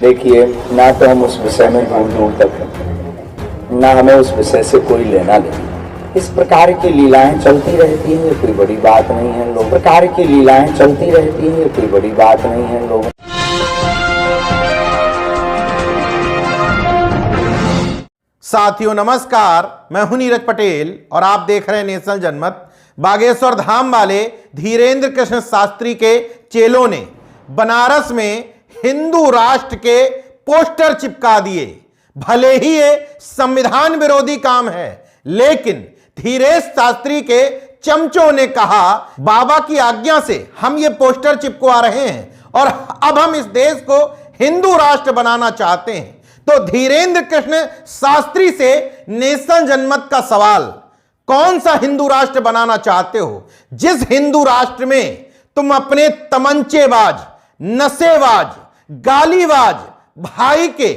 देखिए, ना तो हम उस विषय में दूर दूर तक हैं, ना हमें उस विषय से कोई लेना देना। इस प्रकार की लीलाएं चलती रहती हैं, ये कोई बड़ी बात नहीं है। लोग प्रकार की लीलाएं चलती रहती हैं, ये कोई बड़ी बात नहीं है। लोग साथियों नमस्कार, मैं हूं नीरज पटेल और आप देख रहे हैं नेशनल जनमत। बागेश्वर धाम वाले धीरेन्द्र कृष्ण शास्त्री के चेलों ने बनारस में हिंदू राष्ट्र के पोस्टर चिपका दिए। भले ही ये संविधान विरोधी काम है, लेकिन धीरेश शास्त्री के चमचों ने कहा बाबा की आज्ञा से हम ये पोस्टर चिपकवा रहे हैं और अब हम इस देश को हिंदू राष्ट्र बनाना चाहते हैं। तो धीरेन्द्र कृष्ण शास्त्री से नेशनल जनमत का सवाल, कौन सा हिंदू राष्ट्र बनाना चाहते हो जिस हिंदू राष्ट्र में तुम अपने तमंचेबाज, नशेबाज, गालीबाज भाई के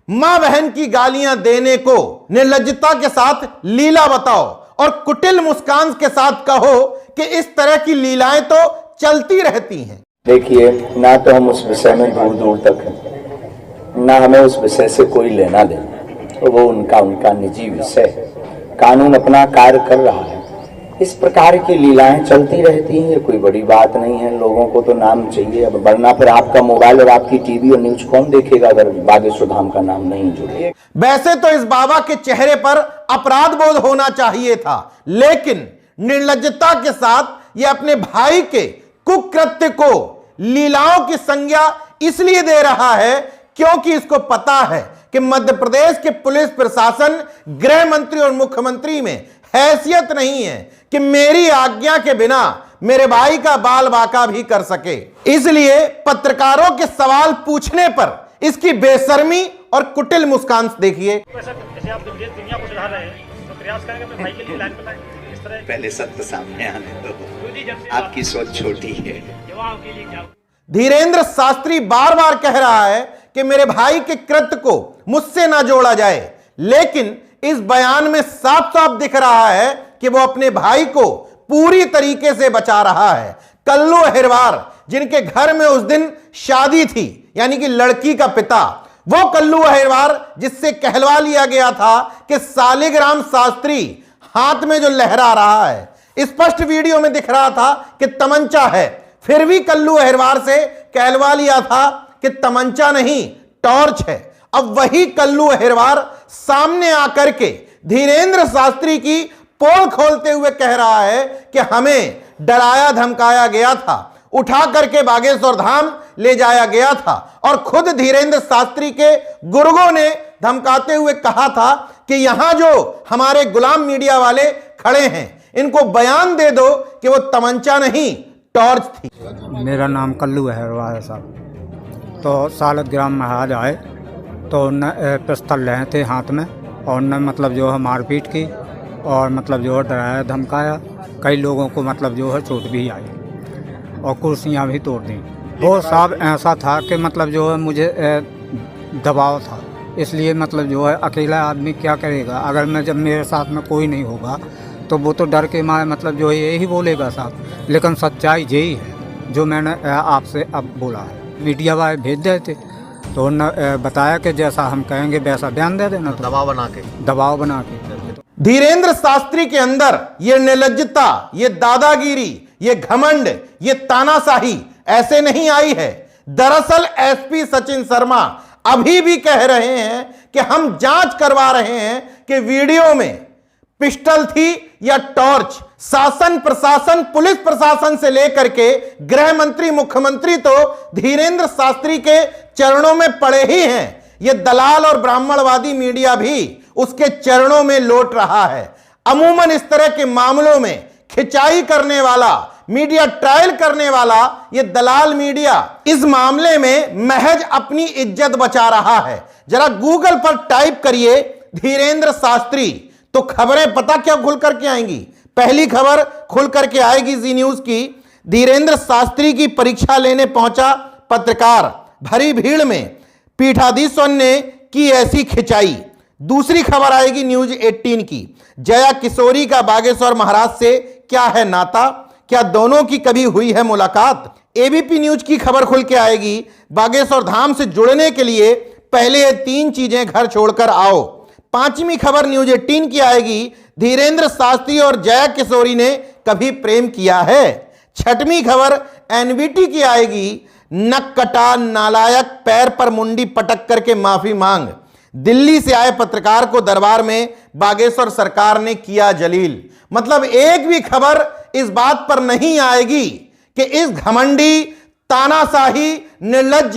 मां बहन की गालियां देने को निर्लज्जता के साथ लीला बताओ और कुटिल मुस्कान के साथ कहो कि इस तरह की लीलाएं तो चलती रहती हैं। देखिए, ना तो हम उस विषय में दूर दूर तक हैं, ना हमें उस विषय से कोई लेना देना। तो वो उनका निजी विषय है। कानून अपना कार्य कर रहा है। इस प्रकार की लीलाएं चलती रहती हैं, ये कोई बड़ी बात नहीं है। लोगों को तो नाम चाहिए, अब वरना फिर आपका मोबाइल और आपकी टीवी और न्यूज कौन देखेगा अगर बागेश्वर धाम का नाम नहीं जुड़े। वैसे तो इस बाबा के चेहरे पर अपराध बोध होना चाहिए था, लेकिन निर्लज्जता के साथ ये अपने भाई के कुकृत्य को लीलाओं की संज्ञा इसलिए दे रहा है क्योंकि इसको पता है कि मध्य प्रदेश के पुलिस प्रशासन, गृह मंत्री और मुख्यमंत्री में हैसियत नहीं है कि मेरी आज्ञा के बिना मेरे भाई का बाल बाका भी कर सके। इसलिए पत्रकारों के सवाल पूछने पर इसकी बेशर्मी और कुटिल मुस्कान देखिए। जैसे आप दुनिया को सुधार रहे हैं तो प्रयास करेंगे अपने भाई के लिए लाइन बताएं। इस तरह पहले सत्य सामने आने दो, आपकी सोच छोटी है। जवाब के लिए क्या धीरेन्द्र शास्त्री बार बार कह रहा है कि मेरे भाई के कृत्य को मुझसे ना जोड़ा जाए, लेकिन इस बयान में साफ साफ दिख रहा है कि वो अपने भाई को पूरी तरीके से बचा रहा है। कल्लू अहिरवार जिनके घर में उस दिन शादी थी, यानी कि लड़की का पिता, वो कल्लू अहिरवार जिससे कहलवा लिया गया था कि सालिग्राम शास्त्री हाथ में जो लहरा रहा है, स्पष्ट वीडियो में दिख रहा था कि तमंचा है, फिर भी कल्लू अहिरवार से कहलवा लिया था कि तमंचा नहीं टॉर्च है। अब वही कल्लू अहिरवार सामने आकर के धीरेन्द्र शास्त्री की पोल खोलते हुए कह रहा है कि हमें डराया धमकाया गया था, उठा करके बागेश्वर धाम ले जाया गया था और खुद धीरेन्द्र शास्त्री के गुर्गों ने धमकाते हुए कहा था कि यहां जो हमारे गुलाम मीडिया वाले खड़े हैं इनको बयान दे दो कि वो तमंचा नहीं टॉर्च थी। मेरा नाम कल्लू अहिरवार है साहब। तो सालिग्राम महाराज आए तो उनने पिस्तौल रहे थे हाथ में और उनने मतलब जो है मारपीट की और मतलब जो है डराया धमकाया। कई लोगों को मतलब जो है चोट भी आई और कुर्सियां भी तोड़ दी। वो साहब ऐसा था कि मतलब जो है मुझे दबाव था, इसलिए मतलब जो है अकेला आदमी क्या करेगा। अगर मैं जब मेरे साथ में कोई नहीं होगा तो वो तो डर के मारे मतलब जो है यही बोलेगा साहब। लेकिन सच्चाई यही है जो मैंने आपसे अब बोला है। मीडिया वाले भेज रहे थे तो उन्होंने बताया कि जैसा हम कहेंगे वैसा बयान दे देना, तो दबाव बना के। धीरेन्द्र शास्त्री के अंदर ये निर्लज्जता, ये दादागिरी, ये घमंड, ये तानाशाही ऐसे नहीं आई है। दरअसल एसपी सचिन शर्मा अभी भी कह रहे हैं कि हम जांच करवा रहे हैं कि वीडियो में पिस्टल थी या टॉर्च। शासन प्रशासन, पुलिस प्रशासन से लेकर के गृह मंत्री, मुख्यमंत्री तो धीरेन्द्र शास्त्री के चरणों में पड़े ही हैं। यह दलाल और ब्राह्मणवादी मीडिया भी उसके चरणों में लौट रहा है। अमूमन इस तरह के मामलों में खिंचाई करने वाला, मीडिया ट्रायल करने वाला यह दलाल मीडिया इस मामले में महज अपनी इज्जत बचा रहा है। जरा गूगल पर टाइप करिए धीरेन्द्र शास्त्री तो खबरें पता क्या खुल करके आएंगी। पहली खबर खुल करके आएगी जी न्यूज की, धीरेन्द्र शास्त्री की परीक्षा लेने पहुंचा पत्रकार, भरी भीड़ में पीठाधीश्वर ने की ऐसी खिंचाई। दूसरी खबर आएगी न्यूज 18 की, जया किशोरी का बागेश्वर महाराज से क्या है नाता, क्या दोनों की कभी हुई है मुलाकात। एबीपी न्यूज की खबर खुल के आएगी। बागेश्वर धाम से जुड़ने के लिए पहले ये 3 चीजें घर छोड़कर आओ। 5वीं खबर न्यूज 18 की आएगी। धीरेन्द्र शास्त्री और जया किशोरी ने कभी प्रेम किया है। 6वीं खबर एनवीटी की आएगी। नक कटा नालायक, पैर पर मुंडी पटक करके माफी मांग। दिल्ली से आए पत्रकार को दरबार में बागेश्वर सरकार ने किया जलील। मतलब एक भी खबर इस बात पर नहीं आएगी कि इस घमंडी, तानाशाही, निर्लज्ज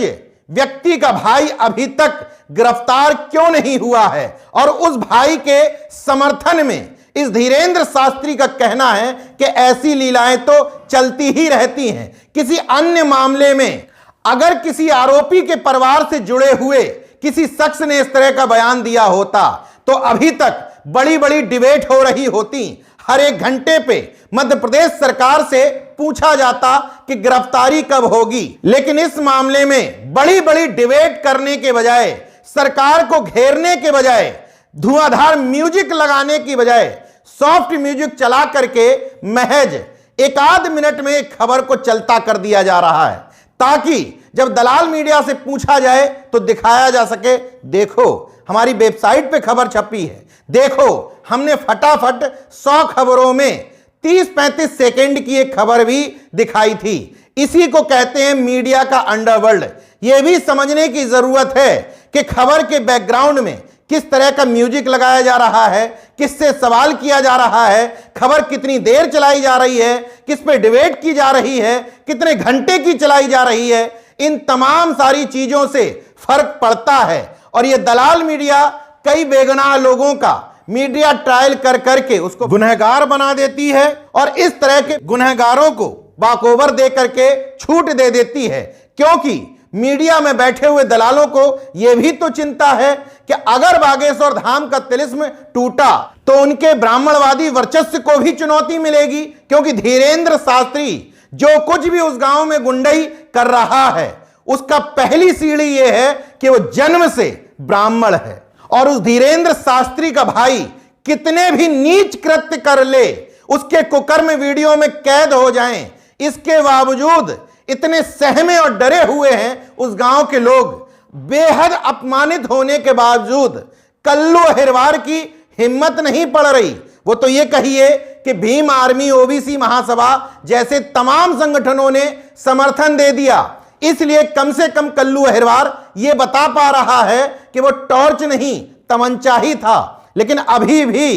व्यक्ति का भाई अभी तक गिरफ्तार क्यों नहीं हुआ है। और उस भाई के समर्थन में इस धीरेन्द्र शास्त्री का कहना है कि ऐसी लीलाएं तो चलती ही रहती हैं। किसी अन्य मामले में अगर किसी आरोपी के परिवार से जुड़े हुए किसी शख्स ने इस तरह का बयान दिया होता तो अभी तक बड़ी बड़ी डिबेट हो रही होती। हर एक घंटे पे मध्य प्रदेश सरकार से पूछा जाता कि गिरफ्तारी कब होगी। लेकिन इस मामले में बड़ी बड़ी डिबेट करने के बजाय, सरकार को घेरने के बजाय, धुआंधार म्यूजिक लगाने की बजाय सॉफ्ट म्यूजिक चला करके महज 1 मिनट में एक खबर को चलता कर दिया जा रहा है, ताकि जब दलाल मीडिया से पूछा जाए तो दिखाया जा सके, देखो हमारी वेबसाइट पे खबर छपी है, देखो हमने फटाफट 100 खबरों में 30-35 सेकंड की एक खबर भी दिखाई थी। इसी को कहते हैं मीडिया का अंडरवर्ल्ड। यह भी समझने की जरूरत है कि खबर के बैकग्राउंड में किस तरह का म्यूजिक लगाया जा रहा है, किससे सवाल किया जा रहा है, खबर कितनी देर चलाई जा रही है, किस पे डिबेट की जा रही है, कितने घंटे की चलाई जा रही है। इन तमाम सारी चीजों से फर्क पड़ता है। और यह दलाल मीडिया कई बेगुनाह लोगों का मीडिया ट्रायल कर करके उसको गुनहगार बना देती है और इस तरह के गुनहगारों को बाकोबर दे करके छूट दे देती है। क्योंकि मीडिया में बैठे हुए दलालों को यह भी तो चिंता है कि अगर बागेश्वर धाम का तिलिस्म टूटा तो उनके ब्राह्मणवादी वर्चस्व को भी चुनौती मिलेगी। क्योंकि धीरेन्द्र शास्त्री जो कुछ भी उस गांव में गुंडई कर रहा है, उसका पहली सीढ़ी यह है कि वो जन्म से ब्राह्मण है। और उस धीरेन्द्र शास्त्री का भाई कितने भी नीच कृत्य कर ले, उसके कुकर्म वीडियो में कैद हो जाएं, इसके बावजूद इतने सहमे और डरे हुए हैं उस गांव के लोग। बेहद अपमानित होने के बावजूद कल्लू अहिरवार की हिम्मत नहीं पड़ रही। वो तो ये कहिए कि भीम आर्मी, ओबीसी महासभा जैसे तमाम संगठनों ने समर्थन दे दिया, इसलिए कम से कम कल्लू अहिरवार ये बता पा रहा है कि वो टॉर्च नहीं तमंचा ही था। लेकिन अभी भी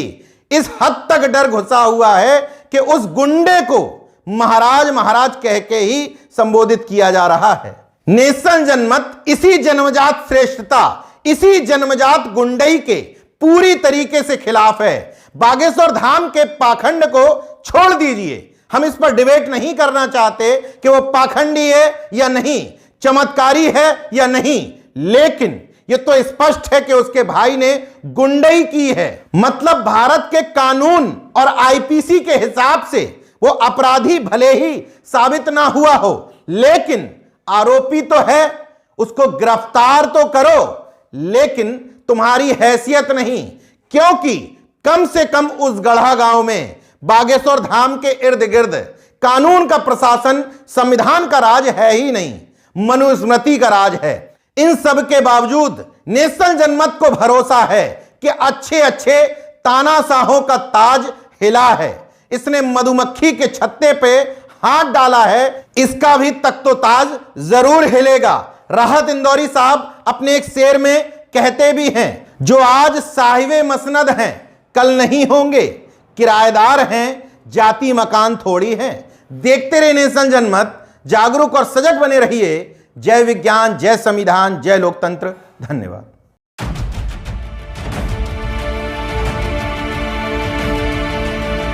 इस हद तक डर घुसा हुआ है कि उस गुंडे को महाराज महाराज कह के ही संबोधित किया जा रहा है। नेशन जनमत इसी जन्मजात श्रेष्ठता, इसी जन्मजात गुंडई के पूरी तरीके से खिलाफ है। बागेश्वर धाम के पाखंड को छोड़ दीजिए, हम इस पर डिबेट नहीं करना चाहते कि वो पाखंडी है या नहीं, चमत्कारी है या नहीं, लेकिन ये तो स्पष्ट है कि उसके भाई ने गुंडई की है। मतलब भारत के कानून और आईपीसी के हिसाब से वो अपराधी भले ही साबित ना हुआ हो, लेकिन आरोपी तो है, उसको गिरफ्तार तो करो, लेकिन तुम्हारी हैसियत नहीं। क्योंकि कम से कम उस गढ़ा गांव में, बागेश्वर धाम के इर्द गिर्द कानून का प्रशासन, संविधान का राज है ही नहीं, मनुस्मृति का राज है। इन सब के बावजूद नेशनल जनमत को भरोसा है कि अच्छे अच्छे तानाशाहों का ताज हिला है। इसने मधुमक्खी के छत्ते पे हाथ डाला है, इसका भी तख्तो ताज जरूर हिलेगा। राहत इंदौरी साहब अपने एक शेर में कहते भी हैं, जो आज साहिबे मसनद हैं कल नहीं होंगे, किराएदार हैं जाति मकान थोड़ी है। देखते रहे नेशनल जनमत, जागरूक और सजग बने रहिए। जय विज्ञान, जय संविधान, जय लोकतंत्र। धन्यवाद।